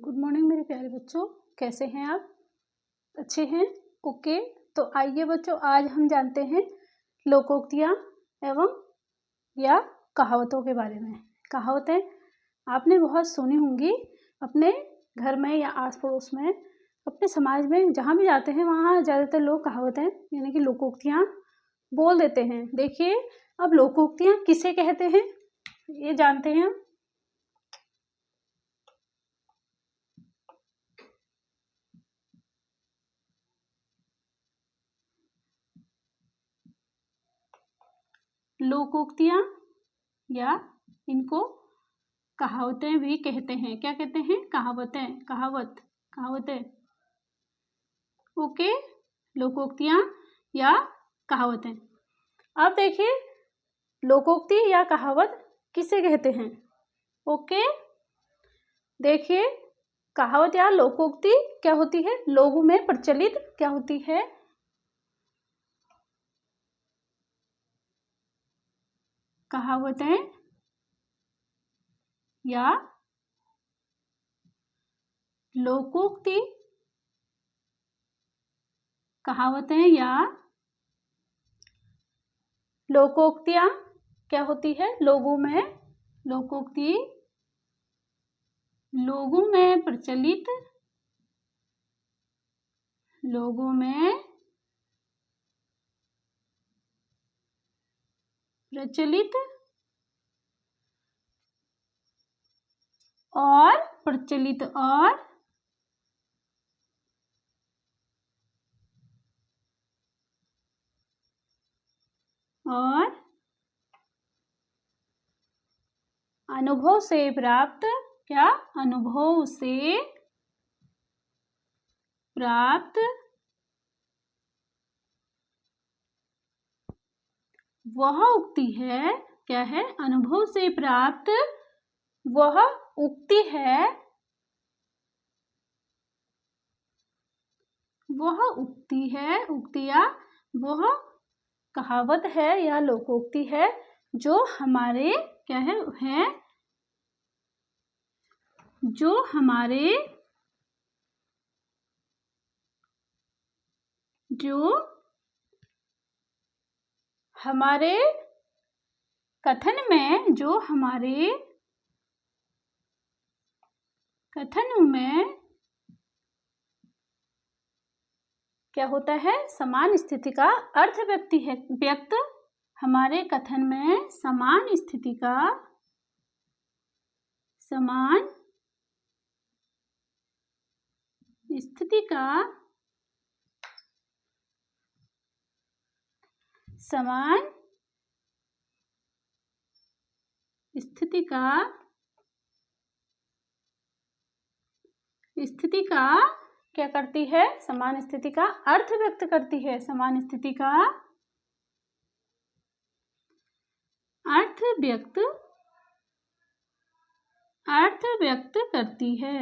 Good morning मेरे प्यारे बच्चों, कैसे हैं आप? अच्छे हैं? ओके। तो आइए बच्चों, आज हम जानते हैं लोकोक्तियाँ एवं या कहावतों के बारे में। कहावतें आपने बहुत सुनी होंगी अपने घर में या आस पड़ोस में, अपने समाज में, जहाँ भी जाते हैं वहाँ ज़्यादातर लोग कहावतें यानी कि लोकोक्तियाँ बोल देते हैं। देखिए, अब लोकोक्तियाँ किसे कहते हैं ये जानते हैं हम। लोकोक्तियाँ या इनको कहावतें भी कहते हैं। क्या कहते हैं? कहावतें, कहावतें। ओके, लोकोक्तियाँ या कहावतें। अब देखिए, लोकोक्ति या कहावत किसे कहते हैं? ओके, देखिए, कहावत या लोकोक्ति क्या होती है? लोगों में प्रचलित क्या होती है? कहावतें या लोकोक्ति, कहावतें या लोकोक्तियाँ क्या होती है? लोगों में, लोकोक्ति लोगों में प्रचलित, लोगों में प्रचलित और प्रचलित और अनुभव से प्राप्त, क्या? अनुभव से प्राप्त वह उक्ति है। क्या है? अनुभव से प्राप्त वह उक्ति है, वह उक्ति है, उक्ति या वह कहावत है या लोकोक्ति है जो हमारे क्या है जो हमारे कथन में, जो हमारे कथन में क्या होता है? समान स्थिति का अर्थ व्यक्त हमारे कथन में समान स्थिति का स्थिति का क्या करती है? समान स्थिति का अर्थ व्यक्त करती है। समान स्थिति का अर्थ व्यक्त करती है,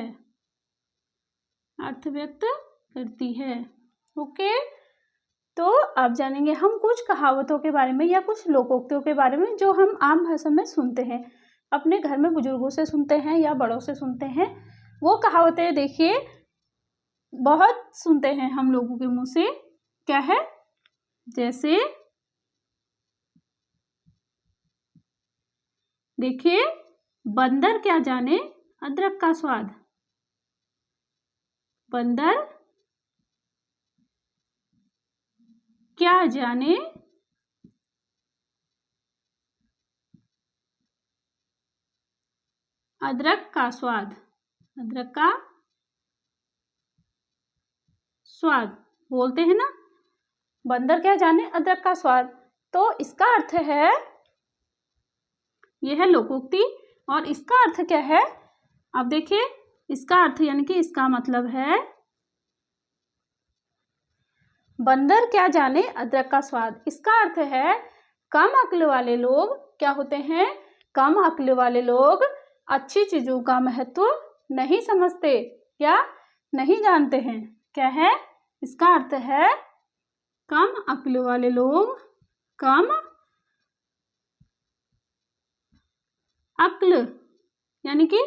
अर्थ व्यक्त करती है। ओके, तो अब जानेंगे हम कुछ कहावतों के बारे में या कुछ लोकोक्तियों के बारे में जो हम आम भाषा में सुनते हैं, अपने घर में बुजुर्गों से सुनते हैं या बड़ों से सुनते हैं। वो कहावतें देखिए बहुत सुनते हैं हम लोगों के मुंह से। क्या है? जैसे देखिए, बंदर क्या जाने अदरक का स्वाद। बंदर क्या जाने अदरक का स्वाद, अदरक का स्वाद बोलते हैं ना, बंदर क्या जाने अदरक का स्वाद। तो इसका अर्थ है, यह है लोकोक्ति, और इसका अर्थ क्या है? अब देखिए, इसका अर्थ यानी कि इसका मतलब है बंदर क्या जाने अदरक का स्वाद। इसका अर्थ है कम अक्ल वाले लोग क्या होते हैं? कम अक्ल वाले लोग अच्छी चीजों का महत्व नहीं समझते या नहीं जानते हैं। क्या है? इसका अर्थ है कम अक्ल वाले लोग, कम अक्ल यानी कि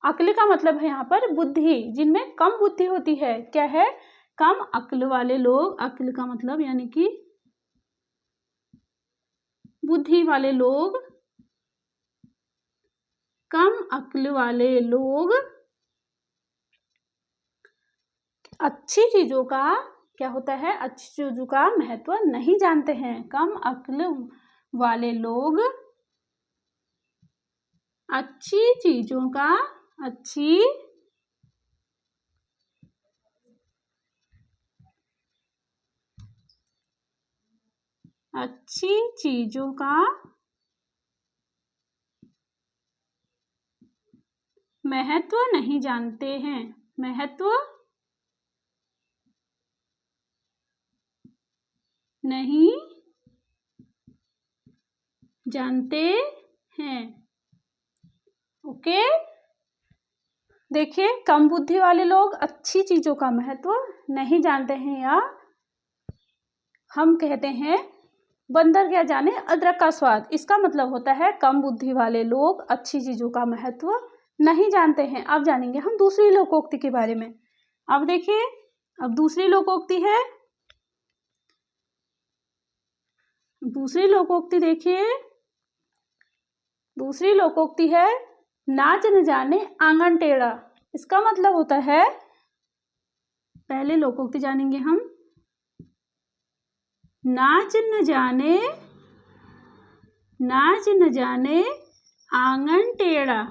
अक्ल का मतलब है यहाँ पर बुद्धि, जिनमें कम बुद्धि होती है। क्या है? कम अक्ल वाले लोग। अक्ल का मतलब यानी कि बुद्धि वाले लोग, कम अक्ल वाले लोग अच्छी चीजों का क्या होता है? अच्छी चीजों का महत्व नहीं जानते हैं। कम अक्ल वाले लोग अच्छी चीजों का अच्छी चीजों का महत्व नहीं जानते हैं। महत्व नहीं जानते हैं। ओके, देखिए, कम बुद्धि वाले लोग अच्छी चीजों का महत्व नहीं जानते हैं, या हम कहते हैं बंदर क्या जाने अदरक का स्वाद। इसका मतलब होता है कम बुद्धि वाले लोग अच्छी चीजों का महत्व नहीं जानते हैं। अब जानेंगे हम दूसरी लोकोक्ति के बारे में। अब देखिए, अब दूसरी लोकोक्ति है। दूसरी लोकोक्ति देखिए, दूसरी लोकोक्ति है नाच न जाने आंगन टेढ़ा। इसका मतलब होता है, पहले लोकोक्ति जानेंगे हम। नाच न जाने आंगन टेढ़ा।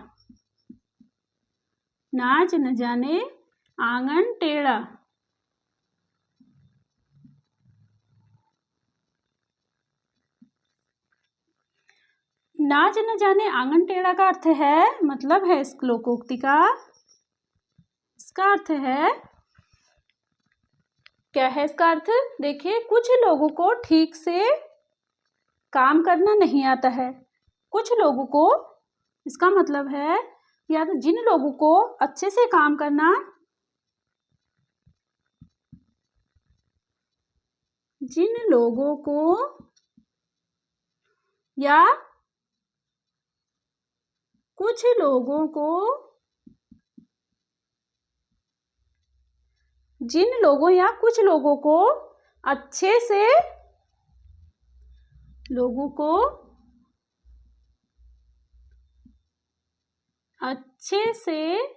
नाच न जाने आंगन टेढ़ा। नाच न जाने आंगन टेढ़ा का अर्थ है, मतलब है इस लोकोक्ति का, इसका अर्थ है, क्या है इसका अर्थ? देखिए, कुछ लोगों को ठीक से काम करना नहीं आता है। कुछ लोगों को, इसका मतलब है, या तो जिन लोगों को अच्छे से काम करना, जिन लोगों को, या कुछ लोगों को, जिन लोगों या कुछ लोगों को अच्छे से, लोगों को अच्छे से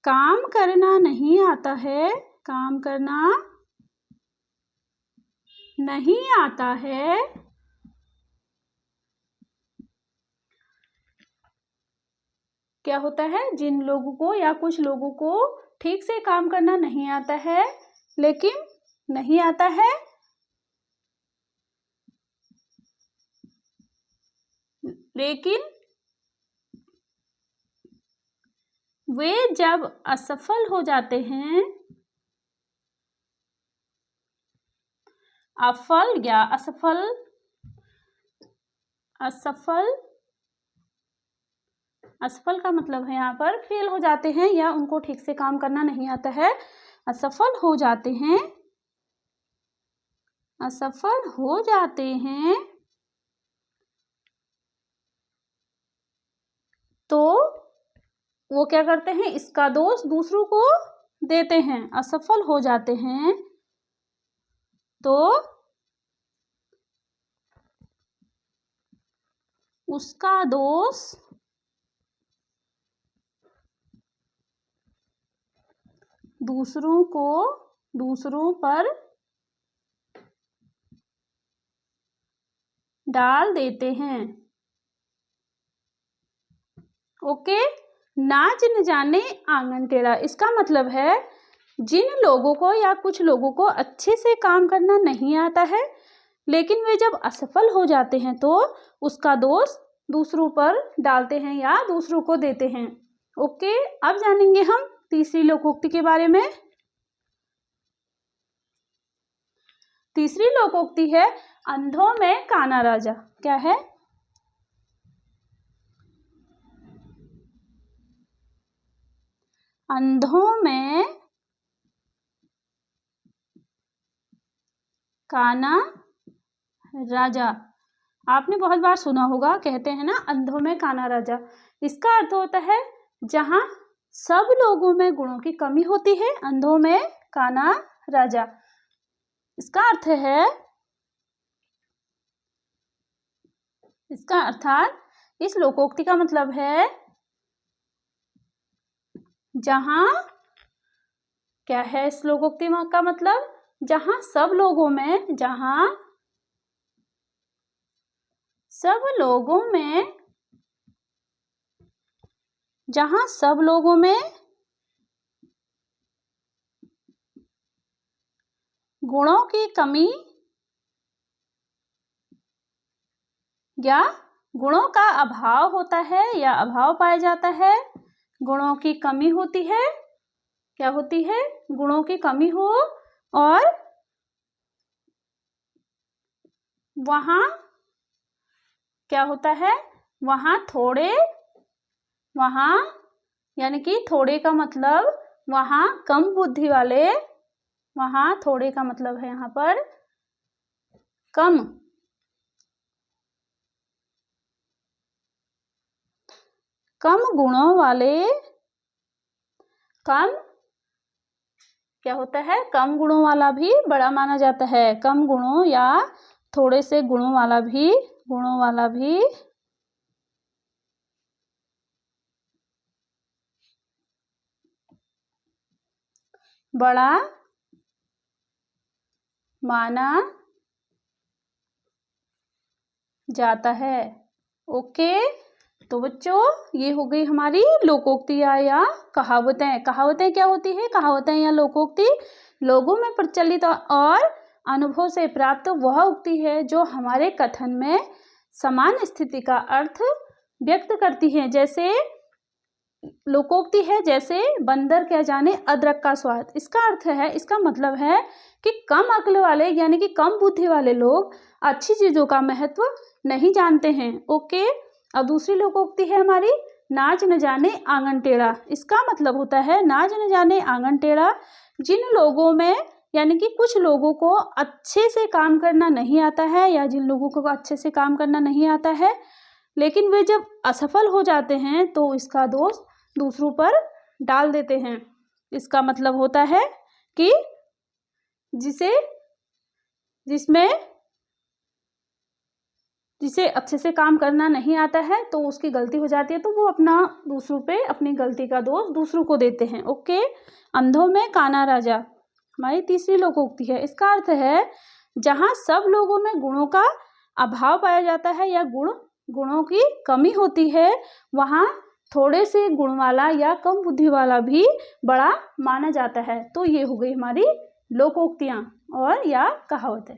काम करना नहीं आता है, काम करना नहीं आता है, क्या होता है? जिन लोगों को या कुछ लोगों को ठीक से काम करना नहीं आता है, लेकिन नहीं आता है, लेकिन वे जब असफल हो जाते हैं, अफल या असफल, असफल, असफल का मतलब है यहाँ पर फेल हो जाते हैं, या उनको ठीक से काम करना नहीं आता है, असफल हो जाते हैं, असफल हो जाते हैं, तो वो क्या करते हैं? इसका दोष दूसरों को देते हैं। असफल हो जाते हैं तो उसका दोष दूसरों पर डाल देते हैं। ओके, नाच न जाने आंगन टेढ़ा, इसका मतलब है जिन लोगों को या कुछ लोगों को अच्छे से काम करना नहीं आता है, लेकिन वे जब असफल हो जाते हैं तो उसका दोष दूसरों पर डालते हैं या दूसरों को देते हैं। ओके, अब जानेंगे हम तीसरी लोकोक्ति के बारे में। तीसरी लोकोक्ति है अंधों में काना राजा। क्या है? अंधों में काना राजा। आपने बहुत बार सुना होगा, कहते हैं ना अंधों में काना राजा। इसका अर्थ होता है जहाँ सब लोगों में गुणों की कमी होती है, अंधों में काना राजा। इसका अर्थ है, इसका अर्थात इस लोकोक्ति का मतलब है जहाँ, क्या है इस लोकोक्ति का मतलब, जहाँ सब लोगों में, जहाँ सब लोगों में, जहाँ सब लोगों में गुणों की कमी या गुणों का अभाव होता है या अभाव पाया जाता है, गुणों की कमी होती है, क्या होती है, गुणों की कमी हो, और वहाँ क्या होता है, वहाँ थोड़े, वहाँ यानी कि थोड़े का मतलब वहाँ कम बुद्धि वाले, वहाँ थोड़े का मतलब है यहाँ पर कम, कम गुणों वाले, कम क्या होता है, कम गुणों वाला भी बड़ा माना जाता है। कम गुणों या थोड़े से गुणों वाला भी, गुणों वाला भी बड़ा माना जाता है। ओके, तो बच्चों ये हो गई हमारी लोकोक्तियाँ या कहावतें। कहावतें क्या होती है, कहावतें या लोकोक्ति लोगों में प्रचलित और अनुभव से प्राप्त वह उक्ति है जो हमारे कथन में समान स्थिति का अर्थ व्यक्त करती है। जैसे लोकोक्ति है, जैसे बंदर क्या जाने अदरक का स्वाद। इसका अर्थ है, इसका मतलब है कि कम अक्ल वाले यानी कि कम बुद्धि वाले लोग अच्छी चीज़ों का महत्व नहीं जानते हैं। ओके, अब दूसरी लोकोक्ति है हमारी, नाच न जाने आंगन टेढ़ा। इसका मतलब होता है नाच न जाने आंगन टेढ़ा, जिन लोगों में यानी कि कुछ लोगों को अच्छे से काम करना नहीं आता है, या जिन लोगों को अच्छे से काम करना नहीं आता है लेकिन वे जब असफल हो जाते हैं तो इसका दोष दूसरों पर डाल देते हैं। इसका मतलब होता है कि जिसे अच्छे से काम करना नहीं आता है तो उसकी गलती हो जाती है तो वो अपना दूसरों पे अपनी गलती का दोष दूसरों को देते हैं। ओके, अंधों में काना राजा हमारी तीसरी लोकोक्ति है। इसका अर्थ है जहाँ सब लोगों में गुणों का अभाव पाया जाता है या गुणों की कमी होती है, वहाँ थोड़े से गुण वाला या कम बुद्धि वाला भी बड़ा माना जाता है। तो ये हो गई हमारी लोकोक्तियाँ और या कहावतें।